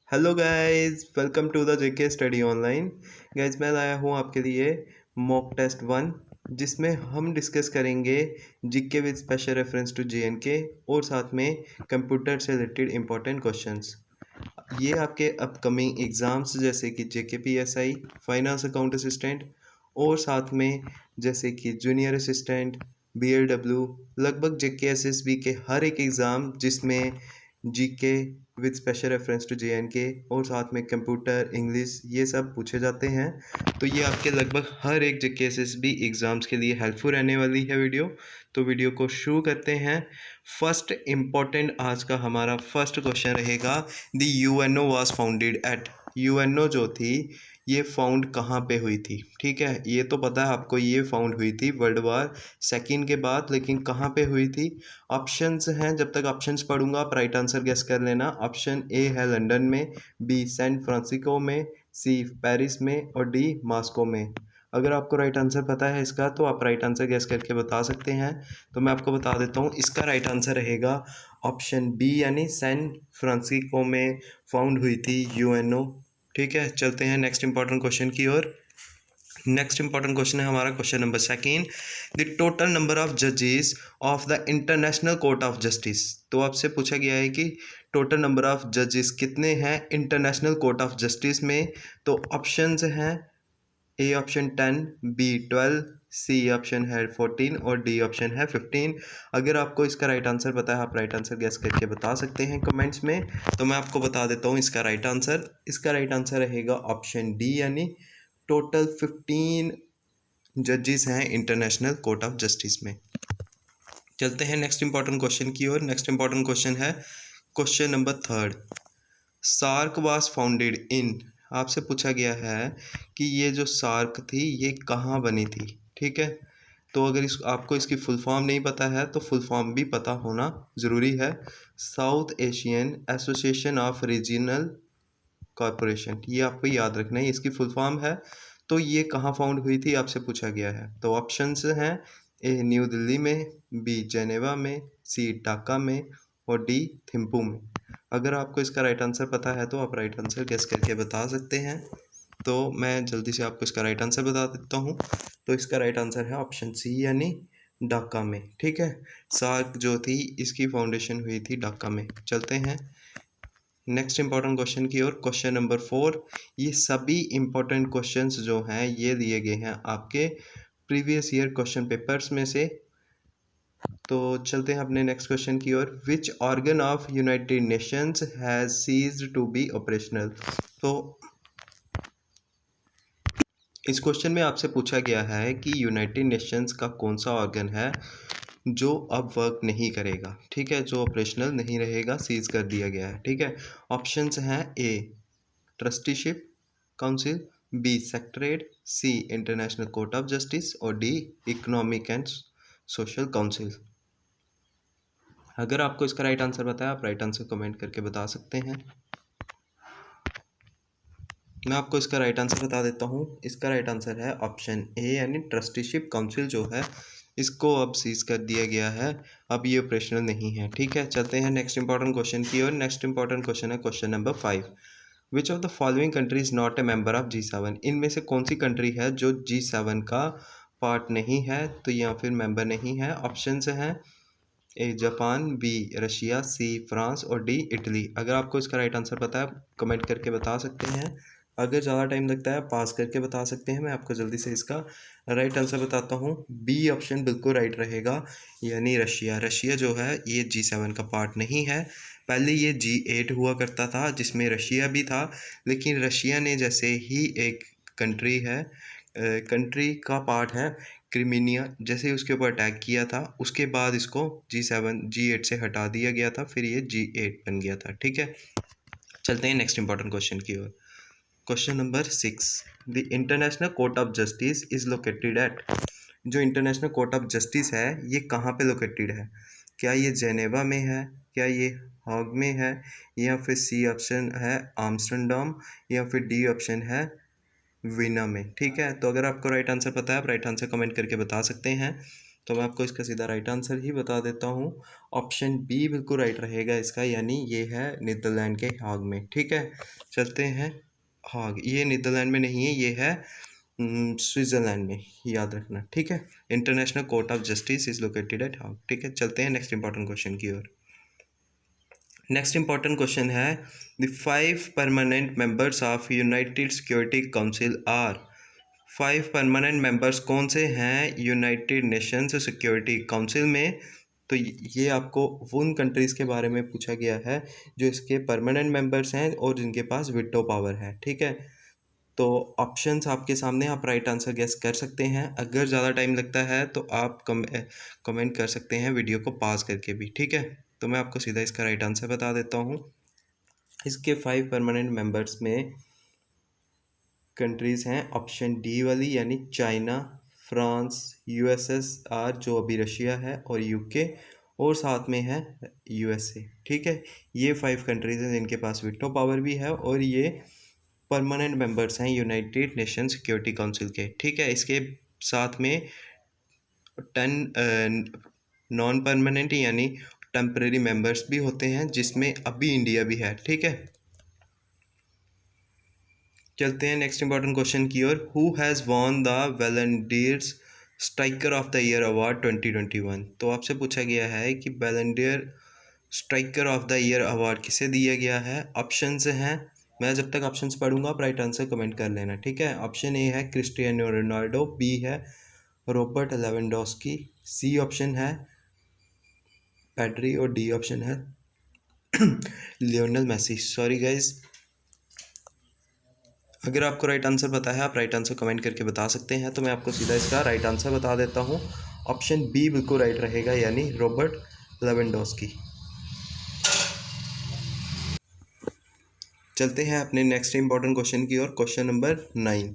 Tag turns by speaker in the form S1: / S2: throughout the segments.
S1: Hello guys, welcome to the JK study online. Guys, मैं लाया हूँ आपके लिए मॉक टेस्ट 1, जिसमें हम डिस्कस करेंगे GK with special reference to J and K और साथ में कंप्यूटर से रिलेटेड इंपॉर्टेंट क्वेश्चंस। ये आपके अपकमिंग एग्ज़ाम्स जैसे कि जेके पीएसआई, फाइनेंस अकाउंट असिस्टेंट और साथ में जैसे कि जूनियर असिस्टेंट, बीएलडब्ल्यू, लगभग जेके एसएसबी के हर एक एग्ज़ाम जिसमें GK with special reference to J and K और साथ में कंप्यूटर, इंग्लिश, ये सब पूछे जाते हैं। तो ये आपके लगभग हर एक जेके एसएसबी एग्ज़ाम्स के लिए हेल्पफुल रहने वाली है वीडियो। तो वीडियो को शुरू करते हैं। फर्स्ट इम्पॉर्टेंट आज का हमारा फर्स्ट क्वेश्चन रहेगा, the UNO was founded at. UNO जो थी ये फाउंड कहाँ पे हुई थी? ठीक है, ये तो पता है आपको, ये फाउंड हुई थी वर्ल्ड वार सेकेंड के बाद, लेकिन कहाँ पे हुई थी? ऑप्शंस हैं, जब तक ऑप्शंस पढ़ूंगा आप राइट आंसर गेस कर लेना। ऑप्शन ए है लंदन में, बी सैन फ्रांसिस्को में, सी पेरिस में और डी मॉस्को में। अगर आपको राइट आंसर पता है इसका तो आप राइट आंसर गेस करके बता सकते हैं। तो मैं आपको बता देता हूँ, इसका राइट आंसर रहेगा ऑप्शन बी, यानी सैन फ्रांसिस्को में फाउंड हुई थी यूएनओ। ठीक है, चलते हैं नेक्स्ट इंपॉर्टेंट क्वेश्चन की ओर। नेक्स्ट इंपॉर्टेंट क्वेश्चन है हमारा question number second, the total number of जजेस of the International court of Justice. तो आपसे पूछा गया है कि टोटल नंबर ऑफ जजेस कितने हैं इंटरनेशनल कोर्ट ऑफ जस्टिस में। तो ऑप्शंस हैं, A option 10, B 12, C option है 14 और डी ऑप्शन है 15। अगर आपको इसका राइट आंसर पता है आप राइट आंसर गेस करके बता सकते हैं कमेंट्स में। तो मैं आपको बता देता हूँ इसका राइट आंसर। इसका राइट आंसर रहेगा ऑप्शन डी, यानी टोटल 15 जजेस हैं इंटरनेशनल कोर्ट ऑफ जस्टिस में। चलते हैं नेक्स्ट इंपॉर्टेंट क्वेश्चन की ओर। नेक्स्ट इंपॉर्टेंट क्वेश्चन है question number third, SAARC was founded in. आपसे पूछा गया है कि ये जो सार्क थी ये कहाँ बनी थी। ठीक है, तो अगर आपको इसकी फुल फॉर्म नहीं पता है तो फुल फॉर्म भी पता होना ज़रूरी है। South Asian association of regional corporation, ये आपको याद रखना है, इसकी फुल फॉर्म है। तो ये कहाँ फाउंड हुई थी आपसे पूछा गया है। तो ऑप्शंस हैं, ए न्यू दिल्ली में, बी जेनेवा में, सी ढाका में और डी थिम्पू में। अगर आपको इसका राइट आंसर पता है तो आप राइट आंसर गेस करके बता सकते हैं। तो मैं जल्दी से आपको इसका राइट आंसर बता देता हूँ। तो इसका राइट आंसर है ऑप्शन सी, यानी ढाका में। ठीक है, सार्क जो थी इसकी फाउंडेशन हुई थी ढाका में। चलते हैं नेक्स्ट इंपॉर्टेंट क्वेश्चन की ओर। क्वेश्चन नंबर 4, ये सभी इंपॉर्टेंट क्वेश्चंस जो हैं ये दिए गए हैं आपके प्रीवियस ईयर क्वेश्चन पेपर्स में से। तो चलते हैं अपने नेक्स्ट क्वेश्चन की ओर। Which organ of United Nations has ceased to be operational. तो इस क्वेश्चन में आपसे पूछा गया है कि यूनाइटेड नेशंस का कौन सा ऑर्गन है जो अब वर्क नहीं करेगा। ठीक है, जो ऑपरेशनल नहीं रहेगा, सीज कर दिया गया है। ठीक है, ऑप्शंस हैं, A Trusteeship Council, B Secretariat, C International court of Justice और D Economic and Social Council. अगर आपको इसका राइट आंसर पता है आप राइट आंसर कमेंट करके बता सकते हैं। मैं आपको इसका राइट आंसर बता देता हूँ। इसका राइट आंसर है ऑप्शन ए, यानी ट्रस्टीशिप काउंसिल जो है इसको अब सीज कर दिया गया है, अब ये ऑपरेशनल नहीं है। ठीक है, चलते हैं नेक्स्ट इंपॉर्टेंट क्वेश्चन की ओर। नेक्स्ट इंपॉर्टेंट क्वेश्चन है question number 5, which of the following country is not a member of G7। इनमें से कौन सी कंट्री है जो G7 का पार्ट नहीं है, तो या फिर मेंबर नहीं है। ऑप्शंस हैं, A Japan, B Russia, C France और डी इटली। अगर आपको इसका राइट आंसर पता है कमेंट करके बता सकते हैं। अगर ज़्यादा टाइम लगता है पास करके बता सकते हैं। मैं आपको जल्दी से इसका राइट आंसर बताता हूँ। बी ऑप्शन बिल्कुल राइट रहेगा, यानी रशिया। रशिया जो है ये G7 का पार्ट नहीं है। पहले ये G8 हुआ करता था जिसमें रशिया भी था, लेकिन रशिया ने जैसे ही एक कंट्री है, कंट्री का पार्ट है क्रिमीनिया, जैसे ही उसके ऊपर अटैक किया था उसके बाद इसको G8 से हटा दिया गया था, फिर ये G8 बन गया था। ठीक है, चलते हैं नेक्स्ट इंपॉर्टेंट क्वेश्चन की ओर। Question number 6, the International court of justice is located at. जो इंटरनेशनल कोर्ट ऑफ जस्टिस है ये कहाँ पे लोकेटेड है? क्या ये जेनेवा में है, क्या ये हाग में है, या फिर सी ऑप्शन है आम्स्टरडम, या फिर डी ऑप्शन है वीना में। ठीक है, तो अगर आपको राइट आंसर पता है आप राइट आंसर कमेंट करके बता सकते हैं। तो मैं आपको इसका सीधा राइट आंसर ही बता देता हूँ। ऑप्शन बी बिल्कुल राइट रहेगा इसका, यानी ये है नीदरलैंड के हाग में। ठीक है, चलते हैं। हाग ये नीदरलैंड में नहीं है, ये है स्विट्ज़रलैंड में, याद रखना। ठीक है, international court of justice is located at Hague. ठीक है, चलते हैं नेक्स्ट इंपॉर्टेंट क्वेश्चन की ओर। नेक्स्ट इंपॉर्टेंट क्वेश्चन है, the 5 permanent members of united security council are. 5 permanent members कौन से हैं यूनाइटेड नेशंस सिक्योरिटी काउंसिल में? तो ये आपको उन कंट्रीज़ के बारे में पूछा गया है जो इसके परमानेंट मेंबर्स हैं और जिनके पास विटो पावर है। ठीक है, तो ऑप्शंस आपके सामने, आप राइट आंसर गेस कर सकते हैं। अगर ज़्यादा टाइम लगता है तो आप कमेंट कर सकते हैं वीडियो को पॉज करके भी। ठीक है, तो मैं आपको सीधा इसका राइट आंसर बता देता हूँ। इसके 5 परमानेंट मेंबर्स में कंट्रीज़ हैं ऑप्शन डी वाली, यानी चाइना, फ्रांस, यूएसएसआर जो अभी रशिया है, और यूके, और साथ में है यूएसए। ठीक है, ये 5 कंट्रीज़ हैं जिनके पास वीटो पावर भी है और ये परमानेंट मेंबर्स हैं यूनाइटेड नेशन सिक्योरिटी काउंसिल के। ठीक है, इसके साथ में 10 नॉन परमानेंट यानी टेम्परेरी मेंबर्स भी होते हैं, जिसमें अभी इंडिया भी है। ठीक है, चलते हैं नेक्स्ट इंपॉर्टेंट क्वेश्चन की ओर। Who has won the Volunteers Striker of the year award 2021? तो आपसे पूछा गया है कि volunteer striker of the year award किसे दिया गया है। ऑप्शंस हैं, मैं जब तक ऑप्शंस पढ़ूंगा आप राइट आंसर कमेंट कर लेना। ठीक है, ऑप्शन ए है क्रिस्टियानो रोनाल्डो, बी है रॉबर्ट लेवेंडोस्की, सी ऑप्शन है पेड्री, और डी ऑप्शन है लियोनेल मेसी। सॉरी गाइज, अगर आपको राइट आंसर पता है आप राइट आंसर कमेंट करके बता सकते हैं। तो मैं आपको सीधा इसका राइट आंसर बता देता हूँ। ऑप्शन बी बिल्कुल राइट रहेगा, यानी रॉबर्ट लेवेंडोस्की। चलते हैं अपने नेक्स्ट इंपॉर्टेंट क्वेश्चन की ओर। Question number 9,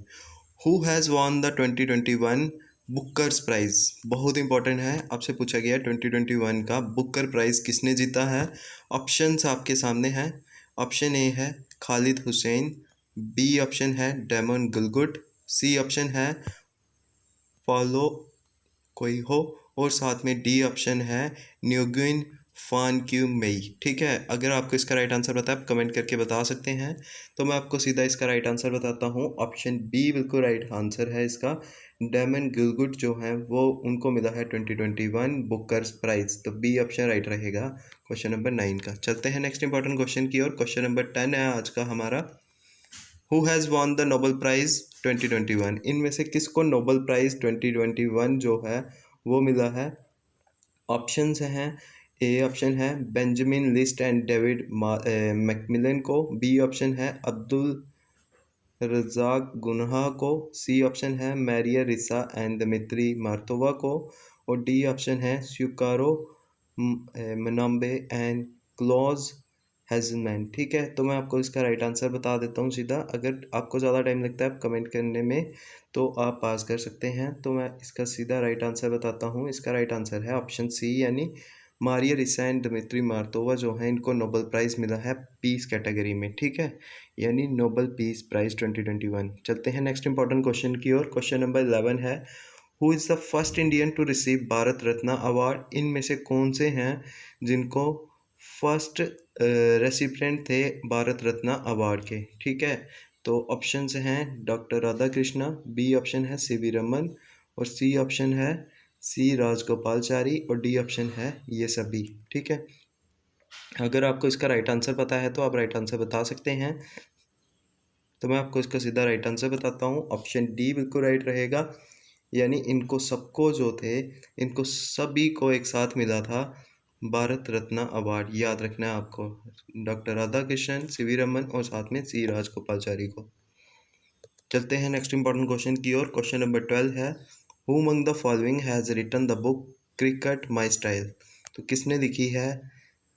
S1: who has won the 2021 Bookers prize? बहुत इंपॉर्टेंट है, आपसे पूछा गया 2021 का बुकर प्राइज किसने जीता है। ऑप्शंस आपके सामने हैं। ऑप्शन ए है खालिद हुसैन, बी ऑप्शन है डेमन गुलगुट, सी ऑप्शन है पॉलो कोई हो, और साथ में डी ऑप्शन है न्यूगिन फान क्यू मई। ठीक है, अगर आपको इसका राइट आंसर पता है आप कमेंट करके बता सकते हैं। तो मैं आपको सीधा इसका राइट आंसर बताता हूँ। ऑप्शन बी बिल्कुल राइट आंसर है इसका। डेमन गिलगुट जो हैं वो उनको मिला है 2021 बुकर्स प्राइज। तो बी ऑप्शन राइट रहेगा क्वेश्चन नंबर 9 का। चलते हैं नेक्स्ट इंपॉर्टेंट क्वेश्चन की ओर। क्वेश्चन नंबर 10 है आज का हमारा, who has won the Nobel prize 2021? इनमें से किसको नोबल प्राइज़ 2021 जो है वो मिला है। ऑप्शंस हैं, ए ऑप्शन है Benjamin list and David Macmillan को, बी ऑप्शन है अब्दुल रज़ाक गुन्हा को, सी ऑप्शन है मैरिया रिसा एंड दमित्री मार्तोवा को, और डी ऑप्शन है स्यूकारो मनाम्बे एंड क्लॉज हैजलमैन। ठीक है, तो मैं आपको इसका राइट आंसर बता देता हूँ सीधा। अगर आपको ज़्यादा टाइम लगता है आप कमेंट करने में तो आप पास कर सकते हैं। तो मैं इसका सीधा राइट आंसर बताता हूँ। इसका राइट आंसर है ऑप्शन सी, यानी मारिया रिसा एंड दमित्री मार्तोवा जो है इनको नोबल प्राइज़ मिला है पीस कैटेगरी में। ठीक है, यानी नोबल पीस प्राइज़ 2021। चलते हैं नेक्स्ट इंपॉर्टेंट क्वेश्चन की ओर। क्वेश्चन नंबर 11 है, who is the first Indian to receive Bharat Ratna award? इनमें से कौन से हैं जिनको फर्स्ट रेसिपिएंट थे भारत रत्न अवार्ड के। ठीक है, तो ऑप्शंस हैं doctor Radha Krishna, B option है सी वी रमन, और सी ऑप्शन है सी राजगोपालचारी, और डी ऑप्शन है ये सभी। ठीक है, अगर आपको इसका राइट आंसर पता है तो आप राइट आंसर बता सकते हैं। तो मैं आपको इसका सीधा राइट आंसर बताता हूँ। ऑप्शन डी बिल्कुल राइट रहेगा, यानी इनको सबको जो थे इनको सभी को एक साथ मिला था भारत रत्न अवार्ड। याद रखना है आपको, doctor Radha Krishnan, C V Raman और साथ में सी राजगोपालचारी को। चलते हैं नेक्स्ट इंपॉर्टेंट क्वेश्चन की ओर। क्वेश्चन नंबर 12 है, who among the following has written the book cricket my style? तो किसने लिखी है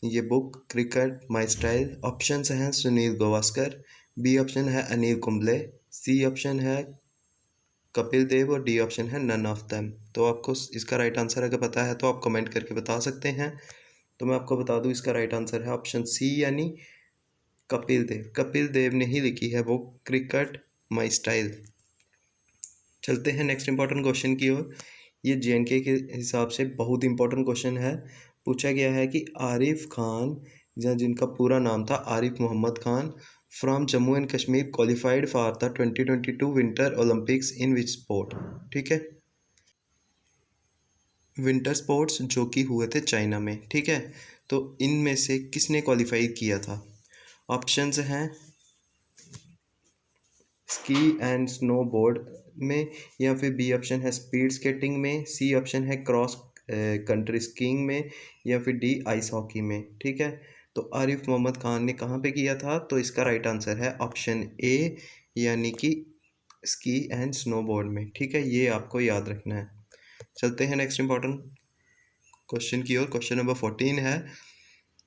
S1: ये book cricket my style? Options हैं सुनील गावस्कर, बी ऑप्शन है अनिल कुंबले, सी ऑप्शन है कपिल देव, और डी ऑप्शन है नन ऑफ देम। तो आपको इसका राइट आंसर अगर पता है तो आप कमेंट करके बता सकते हैं। तो मैं आपको बता दूं इसका राइट आंसर है ऑप्शन सी, यानी कपिल देव। कपिल देव ने ही लिखी है वो क्रिकेट माई स्टाइल। चलते हैं नेक्स्ट इंपॉर्टेंट क्वेश्चन की ओर। ये JNK के हिसाब से बहुत इंपॉर्टेंट क्वेश्चन है। पूछा गया है कि आरिफ खान, जिनका पूरा नाम था Arif Mohammad Khan, from Jammu and Kashmir qualified for the 2022 winter Olympics in which sport. ठीक है, विंटर स्पोर्ट्स जो कि हुए थे चाइना में। ठीक है, तो इनमें से किसने क्वालिफाई किया था? ऑप्शंस हैं स्की एंड स्नो बोर्ड में, या फिर बी ऑप्शन है स्पीड स्केटिंग में, सी ऑप्शन है क्रॉस कंट्री स्कीइंग में, या फिर डी आइस हॉकी में। ठीक है, तो आरिफ मोहम्मद खान ने कहाँ पे किया था? तो इसका राइट आंसर है ऑप्शन ए, यानी कि स्की एंड स्नो बोर्ड में। ठीक है, ये आपको याद रखना है। चलते हैं नेक्स्ट इंपॉर्टेंट क्वेश्चन की ओर। क्वेश्चन नंबर 14 है,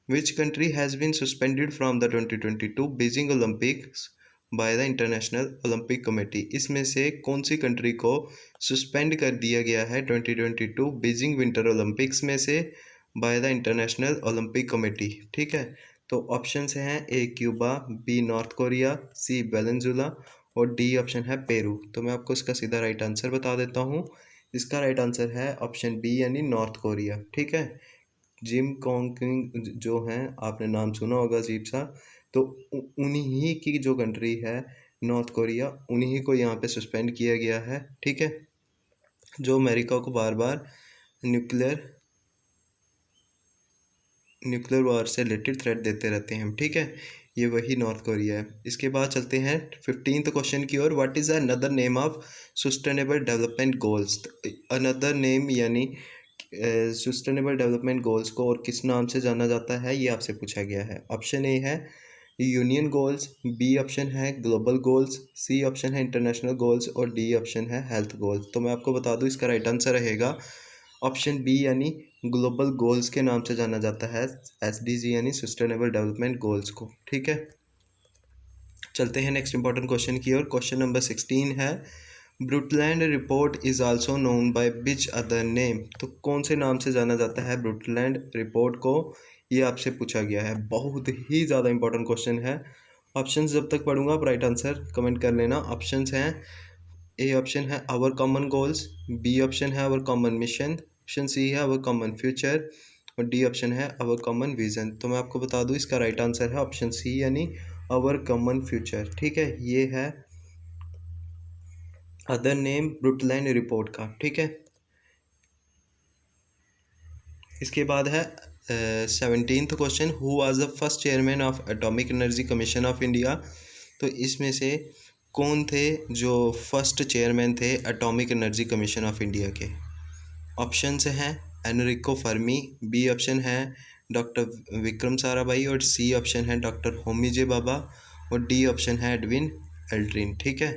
S1: which country has been suspended from the 2022 Beijing Olympics by the international Olympic committee. इसमें से कौन सी कंट्री को सस्पेंड कर दिया गया है 2022 बीजिंग विंटर ओलंपिक्स में से bye the international Olympic committee? ठीक है, तो ऑप्शंस हैं ए क्यूबा, बी नॉर्थ कोरिया, सी वेनेजुला और डी ऑप्शन है पेरू। तो मैं आपको इसका सीधा राइट आंसर बता देता हूँ। इसका राइट आंसर है ऑप्शन बी, यानी नॉर्थ कोरिया। ठीक है, जिम कॉन्किंग जो हैं, आपने नाम सुना होगा अजीब सा, तो उन्हीं की जो कंट्री है नॉर्थ कोरिया, उन्हीं को यहाँ पे सस्पेंड किया गया है। ठीक है, जो अमेरिका को बार बार न्यूक्लियर वार से रिलेटेड थ्रेट देते रहते हैं। ठीक है, ये वही नॉर्थ कोरिया है। इसके बाद चलते हैं 15th क्वेश्चन की ओर। What is another name of sustainable development goals? Another name यानी सस्टेनेबल डेवलपमेंट गोल्स को और किस नाम से जाना जाता है, ये आपसे पूछा गया है। ऑप्शन ए है यूनियन गोल्स, बी ऑप्शन है ग्लोबल गोल्स, सी ऑप्शन है इंटरनेशनल गोल्स और डी ऑप्शन है हेल्थ गोल्स। तो मैं आपको बता दूं, इसका राइट आंसर रहेगा ऑप्शन बी, यानी ग्लोबल गोल्स के नाम से जाना जाता है SDG यानी सस्टेनेबल डेवलपमेंट गोल्स को। ठीक है, चलते हैं नेक्स्ट इंपॉर्टेंट क्वेश्चन की ओर। क्वेश्चन नंबर 16 है, Brundtland report is also known by which other name? तो कौन से नाम से जाना जाता है ब्रुटलैंड रिपोर्ट को, ये आपसे पूछा गया है। बहुत ही ज़्यादा इंपॉर्टेंट क्वेश्चन है। ऑप्शंस जब तक पढ़ूंगा आप राइट आंसर कमेंट कर लेना। ऑप्शंस हैं ए ऑप्शन है our common goals, B option है our common mission, option C है आवर कॉमन फ्यूचर और डी ऑप्शन है आवर कॉमन विजन। तो मैं आपको बता दूं, इसका राइट आंसर है ऑप्शन सी, यानी आवर कॉमन फ्यूचर। ठीक है, ये है अदर नेम ब्रुटलैंड रिपोर्ट का। ठीक है, इसके बाद है 17th question, who was the first chairman of atomic energy commission of India? तो इसमें से कौन थे जो फर्स्ट चेयरमैन थे atomic energy commission of India के? ऑप्शंस हैं एनरिको फर्मी, बी ऑप्शन है डॉक्टर विक्रम साराभाई और सी ऑप्शन है डॉक्टर होमी जे बाबा और डी ऑप्शन है एडविन एल्ड्रिन। ठीक है,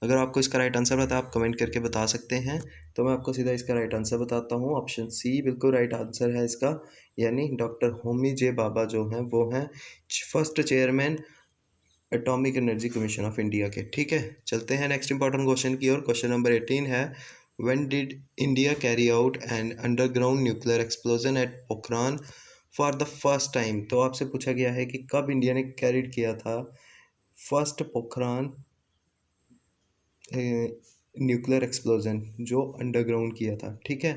S1: अगर आपको इसका राइट आंसर पता है आप कमेंट करके बता सकते हैं। तो मैं आपको सीधा इसका राइट आंसर बताता हूँ। ऑप्शन सी बिल्कुल राइट आंसर है इसका, यानी डॉक्टर होमी जे बाबा जो हैं वो हैं first chairman atomic energy commission of India के। ठीक है, चलते हैं नेक्स्ट इंपॉर्टेंट क्वेश्चन की ओर। क्वेश्चन नंबर 18 है, when did India carry out an underground nuclear explosion at Pokhran for the first time? तो आपसे पूछा गया है कि कब इंडिया ने कैरिड किया था फर्स्ट पोखरान न्यूक्लियर एक्सप्लोजन जो अंडरग्राउंड किया था। ठीक है,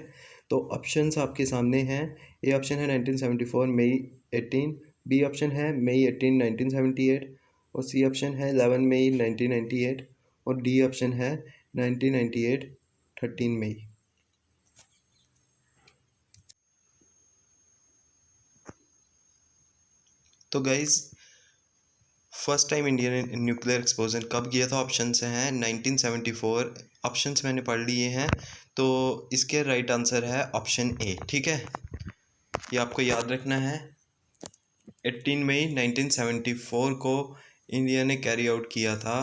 S1: तो ऑप्शंस आपके सामने हैं। ए ऑप्शन है 1974 मई 18, बी ऑप्शन है मई 18 1978 और सी ऑप्शन है 11 मई 1998 और डी ऑप्शन है 1998 13 मई। तो गाइज फर्स्ट टाइम इंडिया ने न्यूक्लियर एक्सप्लोजन कब किया था? ऑप्शंस हैं 1974, ऑप्शंस मैंने पढ़ लिए हैं, तो इसके राइट आंसर है ऑप्शन ए। ठीक है, ये आपको याद रखना है। 18 मई 1974 को इंडिया ने कैरी आउट किया था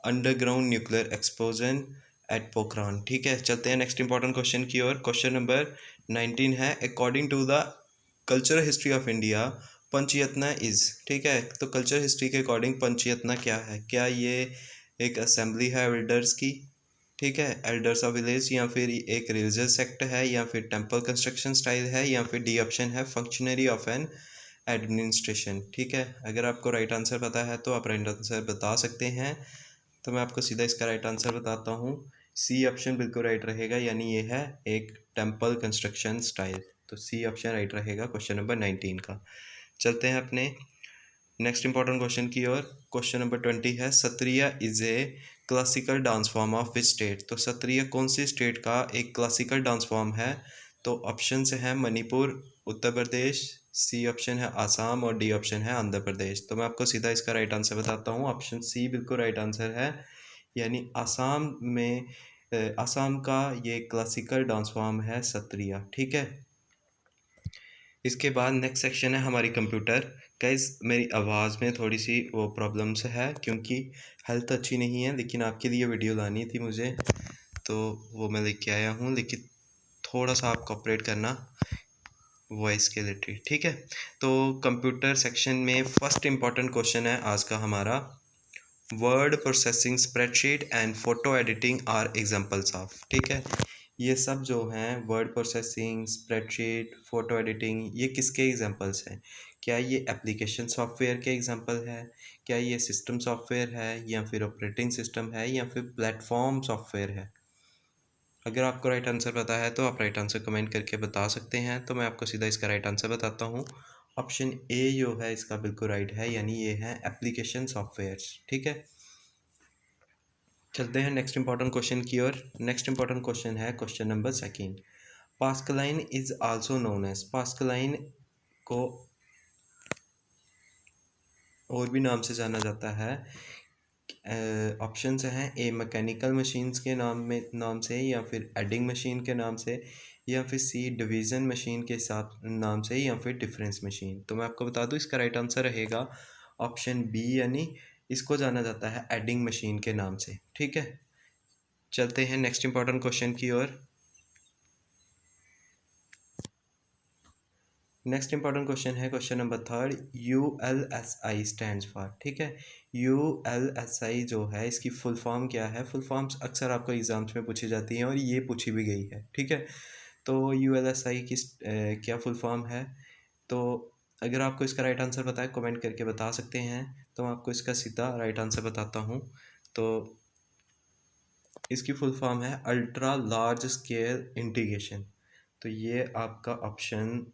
S1: underground nuclear explosion at Pokhran. ठीक है, चलते हैं नेक्स्ट इंपॉर्टेंट क्वेश्चन की ओर। क्वेश्चन नंबर 19 है, according to the cultural history of India panchayatana is. ठीक है, तो कल्चर हिस्ट्री के अकॉर्डिंग पंचयतना क्या है? क्या ये एक असेंबली है एल्डर्स की? ठीक है, एल्डर्स ऑफ विलेज, या फिर एक रिलीजियस सेक्ट है, या फिर टेम्पल कंस्ट्रक्शन स्टाइल है, या फिर डी ऑप्शन है फंक्शनरी ऑफ एन एडमिनिस्ट्रेशन। ठीक है, अगर आपको राइट आंसर पता है तो आप राइट आंसर बता सकते हैं। तो मैं आपको सीधा इसका राइट आंसर बताता हूँ। सी ऑप्शन बिल्कुल राइट रहेगा, यानी ये है एक टेम्पल कंस्ट्रक्शन स्टाइल। तो सी ऑप्शन राइट रहेगा क्वेश्चन नंबर 19 का। चलते हैं अपने नेक्स्ट इंपॉर्टेंट क्वेश्चन की ओर। क्वेश्चन नंबर 20 है, Sattriya is a classical dance form of which state. तो सत्रिया कौन सी स्टेट का एक क्लासिकल डांस फॉर्म है? तो ऑप्शन से है मणिपुर, उत्तर प्रदेश, सी ऑप्शन है आसाम और डी ऑप्शन है आंध्र प्रदेश। तो मैं आपको सीधा इसका राइट आंसर बताता हूँ। ऑप्शन सी बिल्कुल राइट आंसर है, यानी आसाम में आसाम का ये क्लासिकल डांस फॉर्म है सत्रिया। ठीक है, इसके बाद नेक्स्ट सेक्शन है हमारी कंप्यूटर। गाइस मेरी आवाज़ में थोड़ी सी वो प्रॉब्लम्स है क्योंकि हेल्थ अच्छी नहीं है, लेकिन आपके लिए वीडियो लानी थी मुझे, तो वो मैं लेके आया हूँ। लेकिन थोड़ा सा आप कोऑपरेट करना वॉइस के रिलेटेड, ठीक है। तो कंप्यूटर सेक्शन में फर्स्ट इम्पॉर्टेंट क्वेश्चन है आज का हमारा, word processing, spreadsheet and photo editing are examples of. ठीक है, ये सब जो हैं word processing, spreadsheet, photo editing, ये किसके एग्जांपल्स हैं? क्या ये एप्लीकेशन सॉफ्टवेयर के एग्जांपल है? क्या ये सिस्टम सॉफ्टवेयर है, या फिर ऑपरेटिंग सिस्टम है, या फिर प्लेटफॉर्म सॉफ्टवेयर है? अगर आपको राइट आंसर पता है तो आप राइट आंसर कमेंट करके बता सकते हैं। तो मैं आपको सीधा इसका राइट आंसर बताता हूँ। ऑप्शन ए जो है इसका बिल्कुल राइट है, यानी ये है एप्लीकेशन सॉफ्टवेयर्स। ठीक है, चलते हैं नेक्स्ट इंपॉर्टेंट क्वेश्चन की ओर। नेक्स्ट इंपॉर्टेंट क्वेश्चन है question number second. Pascaline is also known as. Pascaline को और भी नाम से जाना जाता है। ऑप्शंस हैं, ए मैकेनिकल मशीन्स के नाम से, या फिर एडिंग मशीन के नाम से, या फिर सी डिवीज़न मशीन के साथ नाम से, या फिर डिफरेंस मशीन। तो मैं आपको बता दूं इसका राइट आंसर रहेगा ऑप्शन बी, यानी इसको जाना जाता है एडिंग मशीन के नाम से। ठीक है, चलते हैं नेक्स्ट इंपॉर्टेंट क्वेश्चन की ओर। नेक्स्ट इंपॉर्टेंट क्वेश्चन है question number third, ULSI stands for. ठीक है, ULSI जो है इसकी फुल फॉर्म क्या है? फुल फॉर्म्स अक्सर आपको एग्जाम्स में पूछी जाती हैं और ये पूछी भी गई है। ठीक है, तो ULSI की क्या फुल फॉर्म है? तो अगर आपको इसका राइट आंसर पता है कमेंट करके बता सकते हैं। तो मैं आपको इसका सीधा राइट आंसर बताता हूँ। तो इसकी फुल फॉर्म है अल्ट्रा लार्ज स्केल इंटीग्रेशन। तो ये आपका ऑप्शन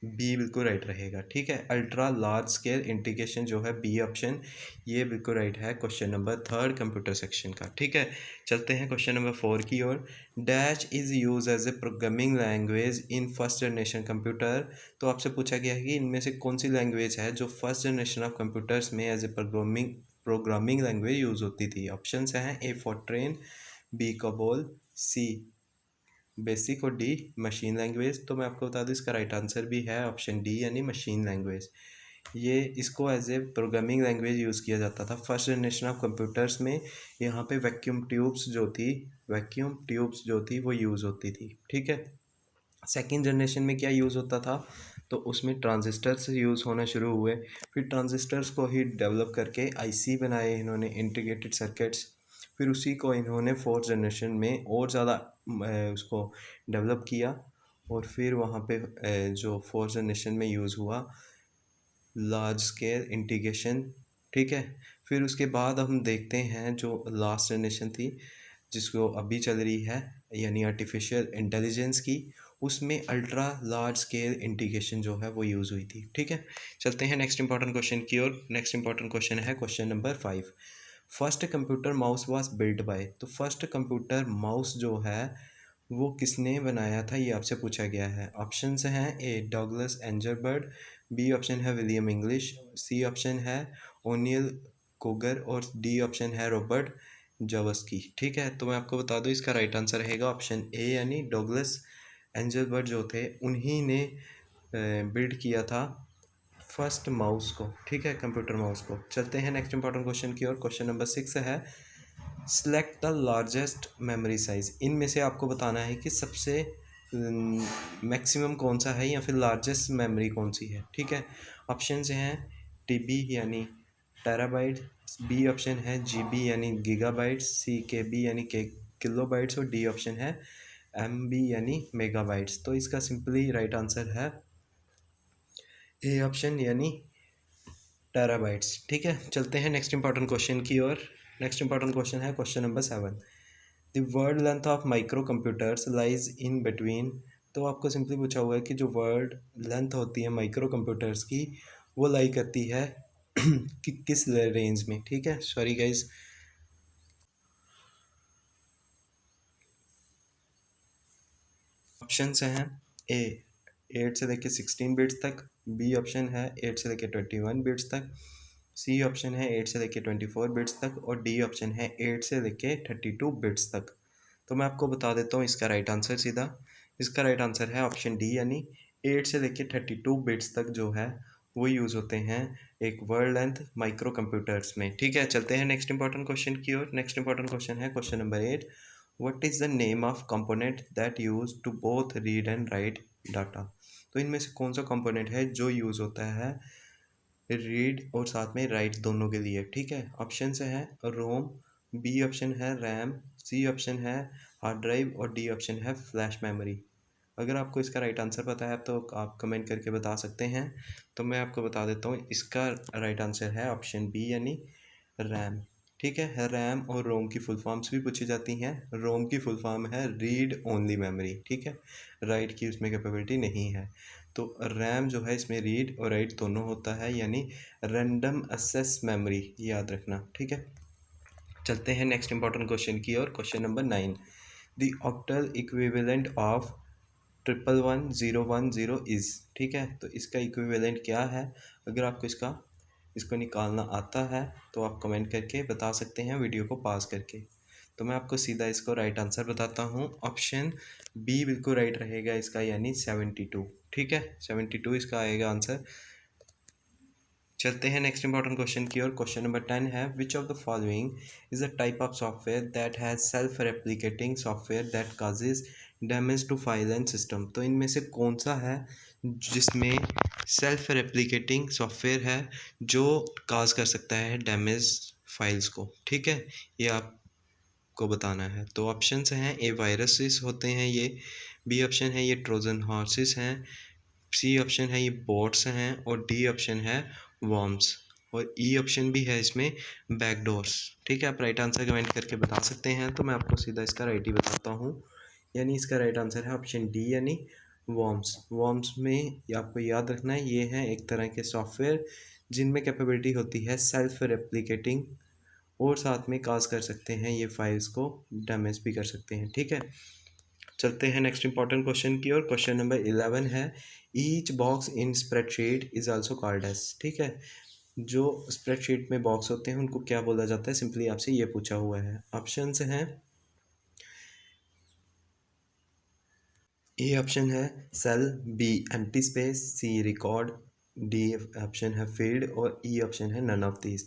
S1: बी बिल्कुल राइट रहेगा। ठीक है, अल्ट्रा लार्ज स्केल इंटीग्रेशन जो है बी ऑप्शन, ये बिल्कुल राइट है question number third computer section का। ठीक है, चलते हैं क्वेश्चन नंबर 4 की ओर। Dash is use as a programming language in first generation computer. तो आपसे पूछा गया है कि इनमें से कौन सी लैंग्वेज है जो फर्स्ट जनरेशन ऑफ कंप्यूटर्स में as a programming language use होती थी। ऑप्शन हैं, A Fortran, B COBOL, C BASIC और डी मशीन लैंग्वेज। तो मैं आपको बता दूं इसका राइट आंसर भी है ऑप्शन डी, यानी मशीन लैंग्वेज। ये इसको as a programming language use किया जाता था फर्स्ट जनरेशन ऑफ कंप्यूटर्स में। यहाँ पे वैक्यूम ट्यूब्स जो थी वो यूज़ होती थी। ठीक है, सेकेंड जनरेशन में क्या यूज़ होता था? तो उसमें ट्रांजिस्टर्स यूज़ होना शुरू हुए। फिर ट्रांजिस्टर्स को ही डेवलप करके आईसी बनाए इन्होंने, इंटीग्रेटेड सर्किट्स। फिर उसी को इन्होंने फोर्थ जनरेशन में और ज़्यादा उसको डेवलप किया। और फिर वहाँ पे जो फोर्थ जनरेशन में यूज़ हुआ लार्ज स्केल इंटीग्रेशन। ठीक है, फिर उसके बाद हम देखते हैं जो लास्ट जनरेशन थी जिसको अभी चल रही है, यानी आर्टिफिशियल इंटेलिजेंस की, उसमें अल्ट्रा लार्ज स्केल इंटीग्रेशन जो है वो यूज़ हुई थी। ठीक है, चलते हैं नेक्स्ट इंपॉर्टेंट क्वेश्चन की ओर। नेक्स्ट इंपॉर्टेंट क्वेश्चन है question number 5। First computer mouse was build by. तो फर्स्ट कंप्यूटर माउस जो है वो किसने बनाया था, ये आपसे पूछा गया है। ऑप्शंस हैं, ए डॉगलस एंजरबर्ड, बी ऑप्शन है विलियम इंग्लिश, सी ऑप्शन है ओनियल कोगर, और डी ऑप्शन है रॉबर्ट जॉबस्की। ठीक है, तो मैं आपको बता दूं इसका राइट आंसर रहेगा ऑप्शन ए, यानी डॉगलस एंजरबर्ड जो थे उन्हीं ने बिल्ड किया था फर्स्ट माउस को। ठीक है, कंप्यूटर माउस को। चलते हैं नेक्स्ट इंपॉर्टेंट क्वेश्चन की ओर। क्वेश्चन नंबर 6 है, select the largest memory size. इनमें से आपको बताना है कि सबसे मैक्सिमम कौन सा है, या फिर लार्जेस्ट मेमोरी कौन सी है। ठीक है, ऑप्शन हैं टीबी यानी टेराबाइट, बी ऑप्शन है जीबी यानी गीगाबाइट्स, सी केबी यानी के किलोबाइट्स, और डी ऑप्शन है एमबी यानी मेगाबाइट्स। तो इसका सिंपली राइट आंसर है ए ऑप्शन, यानी टेराबाइट्स। ठीक है, चलते हैं नेक्स्ट इंपॉर्टेंट क्वेश्चन की ओर। नेक्स्ट इंपॉर्टेंट क्वेश्चन है question number 7। The word length of micro computers lies in between. तो आपको सिंपली पूछा हुआ है कि जो वर्ड लेंथ होती है माइक्रो कंप्यूटर्स की वो लाई करती है कि किस रेंज में। ठीक है, सॉरी गाइज। ऑप्शंस हैं ए 8 से लेके 16 बिट्स तक, बी ऑप्शन है 8 से लेके 21 बिट्स तक, सी ऑप्शन है 8 से लेके 24 बिट्स तक और डी ऑप्शन है 8 से लेके 32 बिट्स तक। तो मैं आपको बता देता हूँ इसका राइट आंसर सीधा। इसका राइट आंसर है ऑप्शन डी, यानी 8 से लेके 32 बिट्स तक जो है वो यूज़ होते हैं एक वर्ड लेंथ माइक्रो कंप्यूटर्स में। ठीक है, चलते हैं नेक्स्ट इंपॉर्टेंट क्वेश्चन की ओर। नेक्स्ट इंपॉर्टेंट क्वेश्चन है question number 8। What is the name of component that use to both read and write data. तो इनमें से कौन सा कंपोनेंट है जो यूज़ होता है रीड और साथ में राइट दोनों के लिए। ठीक है, ऑप्शन से है रोम, बी ऑप्शन है रैम, सी ऑप्शन है हार्ड ड्राइव और डी ऑप्शन है फ्लैश मेमोरी। अगर आपको इसका राइट आंसर पता है तो आप कमेंट करके बता सकते हैं। तो मैं आपको बता देता हूँ इसका राइट आंसर है ऑप्शन बी, यानी रैम। ठीक है, रैम और रोम की फुल फॉर्म्स भी पूछी जाती हैं। रोम की फुल फॉर्म है रीड ओनली मेमोरी। ठीक है, राइट की उसमें कैपेबिलिटी नहीं है। तो रैम जो है इसमें रीड और राइट दोनों होता है, यानी रैंडम एक्सेस मेमोरी, याद रखना। ठीक है, चलते हैं नेक्स्ट इंपॉर्टेंट क्वेश्चन की और question number 9। The octal equivalent of 111010 is. ठीक है, तो इसका इक्विवेलेंट क्या है। अगर आपको इसको निकालना आता है तो आप कमेंट करके बता सकते हैं वीडियो को पॉज करके। तो मैं आपको सीधा इसको राइट आंसर बताता हूँ। ऑप्शन बी बिल्कुल राइट रहेगा इसका, यानी 72। ठीक है, 72 इसका आएगा आंसर। चलते हैं नेक्स्ट इंपॉर्टेंट क्वेश्चन की और क्वेश्चन नंबर 10 है which of the following is a type of software that has self replicating software that causes damage to file and system. तो इनमें से कौन सा है जिसमें सेल्फ रेप्लिकेटिंग सॉफ्टवेयर है जो काज कर सकता है डैमेज फाइल्स को। ठीक है, ये आपको बताना है। तो ऑप्शंस हैं ए वायरसेस होते हैं ये, बी ऑप्शन है ये ट्रोजन हॉर्सेस हैं, सी ऑप्शन है ये बोट्स हैं और डी ऑप्शन है वर्म्स और ई ऑप्शन भी है इसमें बैकडोर्स। ठीक है, आप राइट आंसर कमेंट करके बता सकते हैं। तो मैं आपको सीधा इसका राइट ही बताता हूँ, यानी इसका राइट आंसर है ऑप्शन डी, यानी वर्म्स। वर्म्स में आपको याद रखना है ये हैं एक तरह के सॉफ्टवेयर जिनमें कैपेबिलिटी होती है सेल्फ रेप्लिकेटिंग और साथ में काज कर सकते हैं ये फाइल्स को डैमेज भी कर सकते हैं। ठीक है, चलते हैं नेक्स्ट इंपॉर्टेंट क्वेश्चन की और क्वेश्चन नंबर 11 है each box in spreadsheet is also called as. ठीक है, जो स्प्रेडशीट में बॉक्स होते हैं उनको क्या बोला जाता है, सिंपली आपसे ये पूछा हुआ है। ऑप्शंस हैं ए ऑप्शन है cell, B empty space, C record, D option है फील्ड और ई ऑप्शन है नन ऑफ दीज।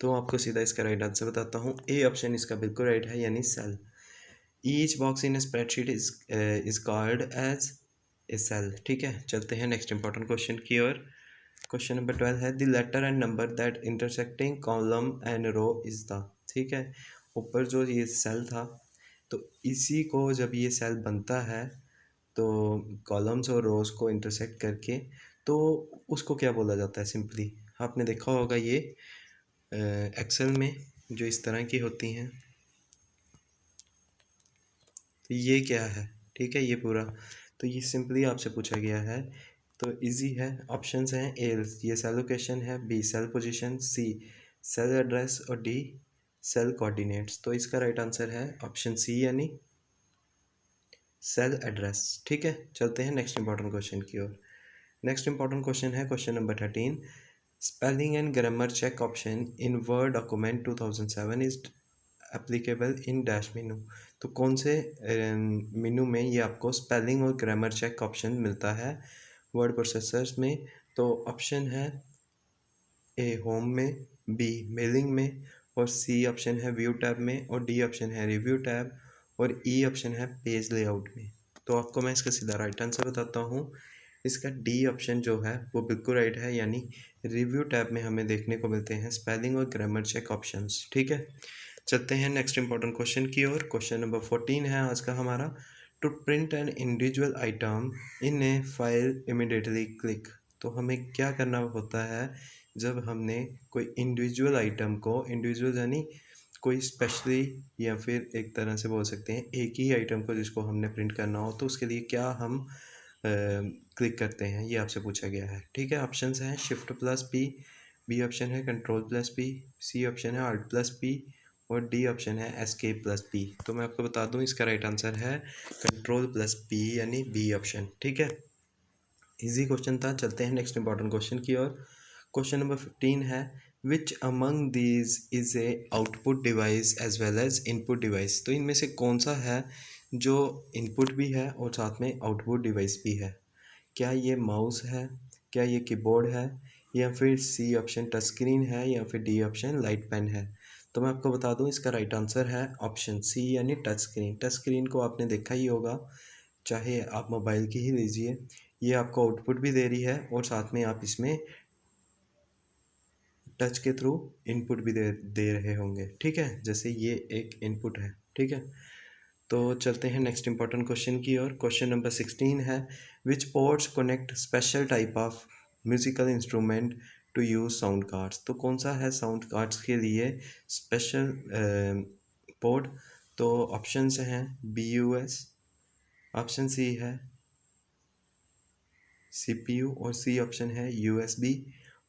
S1: तो आपको सीधा इसका राइट आंसर बताता हूँ। ए ऑप्शन इसका बिल्कुल राइट है, यानी cell. Each box in spreadsheet is called as a cell. ठीक है, चलते हैं नेक्स्ट इंपॉर्टेंट क्वेश्चन की ओर। क्वेश्चन नंबर 12 है the letter and number that intersecting column and row is the. ठीक है, ऊपर जो ये सेल था तो इसी को जब ये सेल बनता है तो कॉलम्स और रोज को इंटरसेक्ट करके तो उसको क्या बोला जाता है। सिंपली आपने देखा होगा ये एक्सेल में जो इस तरह की होती हैं, तो ये क्या है। ठीक है, ये पूरा तो ये सिंपली आपसे पूछा गया है तो इजी है। ऑप्शंस हैं ए ये सेल लोकेशन है, बी सेल पोजीशन, सी सेल एड्रेस और डी सेल कोऑर्डिनेट्स। तो इसका राइट आंसर है ऑप्शन सी, यानी सेल एड्रेस। ठीक है, चलते हैं नेक्स्ट इंपॉर्टेंट क्वेश्चन की ओर। नेक्स्ट इंपॉर्टेंट क्वेश्चन है question number 13। Spelling and grammar check option in Word document 2007 is applicable in dash menu. तो कौन से मेनू में ये आपको स्पेलिंग और ग्रामर चेक ऑप्शन मिलता है वर्ड प्रोसेसर्स में। तो ऑप्शन है ए होम में, बी मेलिंग में और सी ऑप्शन है व्यू टैब में और डी ऑप्शन है रिव्यू टैब और ई ऑप्शन है पेज लेआउट में। तो आपको मैं इसका सीधा राइट आंसर बताता हूँ। इसका डी ऑप्शन जो है वो बिल्कुल राइट है, यानी रिव्यू टैब में हमें देखने को मिलते हैं स्पेलिंग और ग्रामर चेक ऑप्शंस। ठीक है, चलते हैं नेक्स्ट इंपॉर्टेंट क्वेश्चन की ओर। क्वेश्चन नंबर 14 है आज का हमारा। To print an individual item in a file immediately click. तो हमें क्या करना होता है जब हमने कोई इंडिविजुअल आइटम को, इंडिविजुअल यानी कोई स्पेशली या फिर एक तरह से बोल सकते हैं एक ही आइटम को जिसको हमने प्रिंट करना हो तो उसके लिए क्या हम क्लिक करते हैं, ये आपसे पूछा गया है। ठीक है, ऑप्शंस हैं shift plus P, B option है control plus P, C option है आल्ट प्लस पी और डी ऑप्शन है एस्केप प्लस पी। तो मैं आपको बता दूं इसका राइट आंसर है कंट्रोल प्लस पी यानी बी ऑप्शन। ठीक है, इजी क्वेश्चन था। चलते हैं नेक्स्ट इंपॉर्टेंट क्वेश्चन की ओर। क्वेश्चन नंबर 15 है which among these is a output device as well as input device. तो इनमें से कौन सा है जो इनपुट भी है और साथ में आउटपुट डिवाइस भी है? क्या ये माउस है, क्या ये कीबोर्ड है, या फिर सी ऑप्शन टच स्क्रीन है, या फिर डी ऑप्शन लाइट पेन है? तो मैं आपको बता दूं इसका राइट आंसर है ऑप्शन सी यानी टच स्क्रीन। टच स्क्रीन को आपने देखा ही होगा, चाहे आप मोबाइल की ही लीजिए, ये आपको आउटपुट भी दे रही है और साथ में आप इसमें टच के थ्रू इनपुट भी दे रहे होंगे। ठीक है, जैसे ये एक इनपुट है। ठीक है, तो चलते हैं नेक्स्ट इंपॉर्टेंट क्वेश्चन की ओर। क्वेश्चन नंबर 16 है which ports connect special type of musical instrument to use sound cards. तो कौन सा है साउंड कार्ड्स के लिए स्पेशल पोर्ट? तो ऑप्शंस हैं B U S, option C है CPU और सी ऑप्शन है USB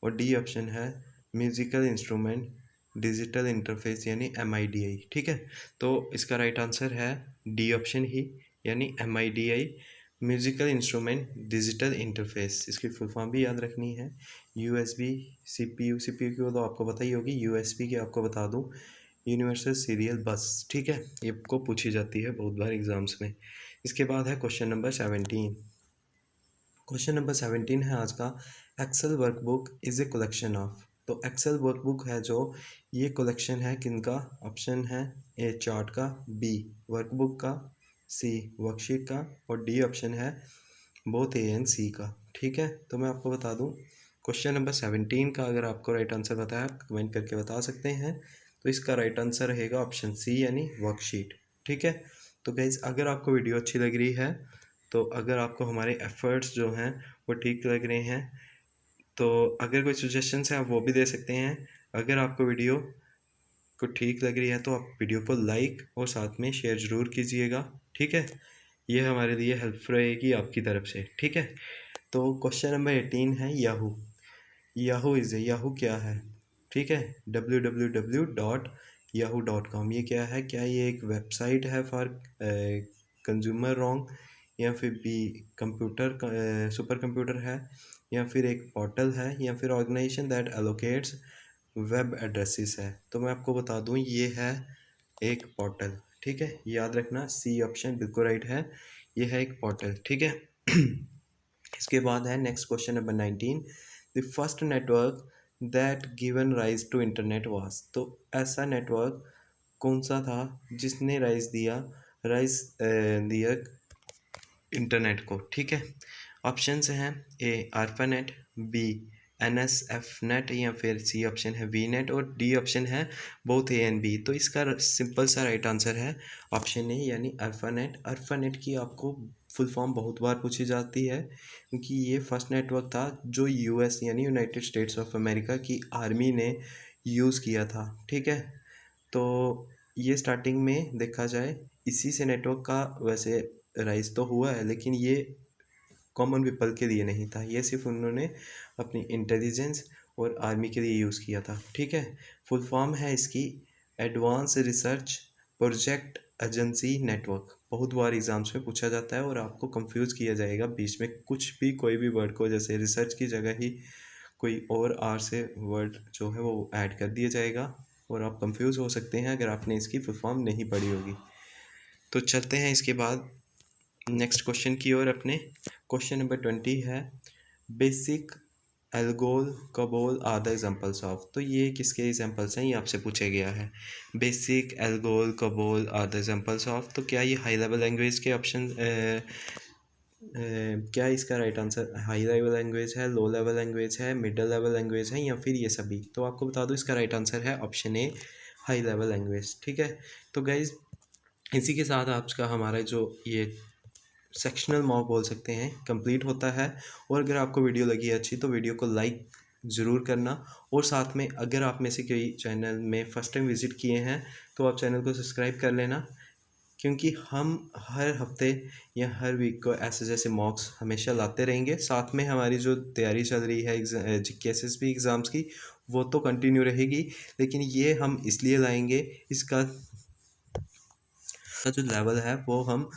S1: और डी ऑप्शन है म्यूजिकल इंस्ट्रूमेंट डिजिटल इंटरफेस यानी MIDI। ठीक है, तो इसका राइट आंसर है डी ऑप्शन ही यानी MIDI musical instrument digital interface. इसकी फुल फॉर्म भी याद रखनी है। USB CPU की तो आपको पता ही होगी, USB की आपको बता दूं यूनिवर्सल सीरियल बस। ठीक है, ये आपको पूछी जाती है बहुत बार एग्जाम्स में। इसके बाद है क्वेश्चन नंबर 17। क्वेश्चन नंबर 17 है आज का Excel workbook is a collection of. तो एक्सेल वर्कबुक है जो, ये कलेक्शन है किनका? ऑप्शन है ए चार्ट का, बी वर्कबुक का, सी वर्कशीट का और डी ऑप्शन है बोथ ए एंड सी का। ठीक है, तो मैं आपको बता दूं क्वेश्चन नंबर 17 का अगर आपको राइट आंसर पता है आप कमेंट करके बता सकते हैं। तो इसका राइट आंसर रहेगा ऑप्शन सी यानी वर्कशीट। ठीक है, तो गाइज अगर आपको वीडियो अच्छी लग रही है, तो अगर आपको हमारे एफर्ट्स जो हैं वो ठीक लग रहे हैं, तो अगर कोई सजेशंस हैं आप वो भी दे सकते हैं। अगर आपको वीडियो को ठीक लग रही है तो आप वीडियो को लाइक और साथ में शेयर ज़रूर कीजिएगा। ठीक है, ये हमारे लिए हेल्प रहेगी आपकी तरफ से। ठीक है, तो क्वेश्चन नंबर 18 है याहू। याहू इज़ याहू क्या है? ठीक है, www.yahoo.com ये क्या है? क्या ये एक वेबसाइट है फॉर कंज्यूमर रॉन्ग, या फिर बी कंप्यूटर सुपर कंप्यूटर है, या फिर एक पोर्टल है, या फिर organisation that allocates web addresses है? तो मैं आपको बता दूं ये है एक पोर्टल। ठीक है, याद रखना सी ऑप्शन बिल्कुल राइट है, ये है एक पोर्टल। ठीक है इसके बाद है next question number 19। The first network that given rise to internet was. तो ऐसा नेटवर्क कौन सा था जिसने राइज दिया इंटरनेट को? ठीक है, ऑप्शंस हैं ए आर्पानेट, बी NSF नेट, या फिर सी ऑप्शन है वी नेट और डी ऑप्शन है बोथ ए एंड बी। तो इसका सिंपल सा राइट आंसर है ऑप्शन ए यानी अल्फानेट। अल्फानेट की आपको फुल फॉर्म बहुत बार पूछी जाती है क्योंकि ये फर्स्ट नेटवर्क था जो US यानी यूनाइटेड स्टेट्स ऑफ अमेरिका की आर्मी ने यूज़ किया था। ठीक है, तो ये स्टार्टिंग में देखा जाए इसी से नेटवर्क का वैसे राइज तो हुआ है, लेकिन ये कॉमन पीपल के लिए नहीं था, ये सिर्फ उन्होंने अपनी इंटेलिजेंस और आर्मी के लिए यूज़ किया था। ठीक है, फुल फॉर्म है इसकी advance research project agency network. बहुत बार एग्जाम्स में पूछा जाता है और आपको कंफ्यूज किया जाएगा बीच में कुछ भी कोई भी वर्ड को, जैसे रिसर्च की जगह ही कोई और आर से वर्ड जो है वो ऐड कर दिया जाएगा और आप कंफ्यूज हो सकते हैं अगर आपने इसकी फुल फॉर्म नहीं पढ़ी होगी। तो चलते हैं इसके बाद नेक्स्ट क्वेश्चन की ओर अपने। क्वेश्चन नंबर 20 है BASIC ALGOL COBOL are the examples of. तो ये किसके एग्जाम्पल्स हैं, ये आपसे पूछा गया है। BASIC ALGOL COBOL are the examples of, तो क्या ये हाई लेवल लैंग्वेज के ऑप्शन क्या इसका right answer high level language है, लो लेवल लैंग्वेज है, मिडल लेवल लैंग्वेज है, या फिर ये सभी? तो आपको बता दूं इसका राइट आंसर है option A high level language. ठीक है, तो गाइज इसी के साथ आपका हमारा जो ये सेक्शनल मॉक बोल सकते हैं कंप्लीट होता है। और अगर आपको वीडियो लगी अच्छी तो वीडियो को लाइक ज़रूर करना। और साथ में अगर आप में से कोई चैनल में फ़र्स्ट टाइम विज़िट किए हैं तो आप चैनल को सब्सक्राइब कर लेना, क्योंकि हम हर हफ्ते या हर वीक को ऐसे जैसे मॉक्स हमेशा लाते रहेंगे। साथ में हमारी जो तैयारी चल रही है जीके एसएसबी एग्ज़ाम्स की, वो तो कंटिन्यू रहेगी, लेकिन ये हम इसलिए लाएंगे, इसका जो लेवल है वो हम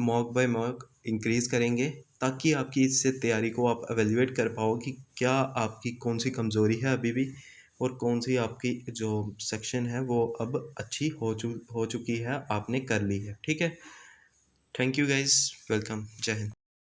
S1: मॉक बाय मॉक इंक्रीज़ करेंगे, ताकि आपकी इससे तैयारी को आप एवेल्यूएट कर पाओ कि क्या आपकी कौन सी कमज़ोरी है अभी भी, और कौन सी आपकी जो सेक्शन है वो अब अच्छी हो चुकी है, आपने कर ली है। ठीक है, थैंक यू गाइज, वेलकम, जय हिंद।